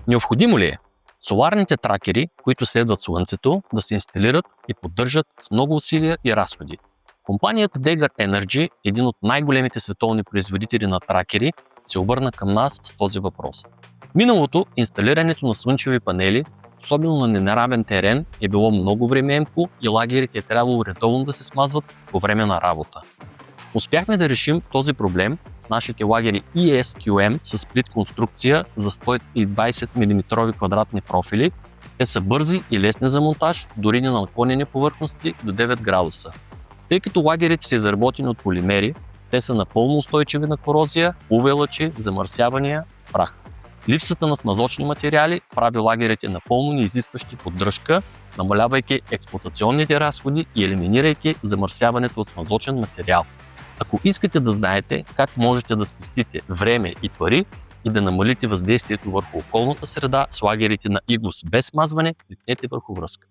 Необходимо ли е соларните тракери, които следват Слънцето, да се инсталират и поддържат с много усилия и разходи? Компанията Degger Energy, един от най-големите световни производители на тракери, се обърна към нас с този въпрос. В миналото инсталирането на слънчеви панели, особено на неравен терен, е било много времеемко и лагерите е трябвало редовно да се смазват по време на работа. Успяхме да решим този проблем с нашите лагери ESQM с плит конструкция за 120 мм квадратни профили. Те са бързи и лесни за монтаж, дори на наклонени повърхности до 9 градуса. Тъй като лагерите са изработени от полимери, те са напълно устойчиви на корозия, UV лъчи, замърсявания, прах. Липсата на смазочни материали прави лагерите напълно неизискващи поддръжка, намалявайки експлоатационните разходи и елиминирайки замърсяването от смазочен материал. Ако искате да знаете как можете да спестите време и пари и да намалите въздействието върху околната среда с лагерите на Igloos без смазване, кликнете върху връзка.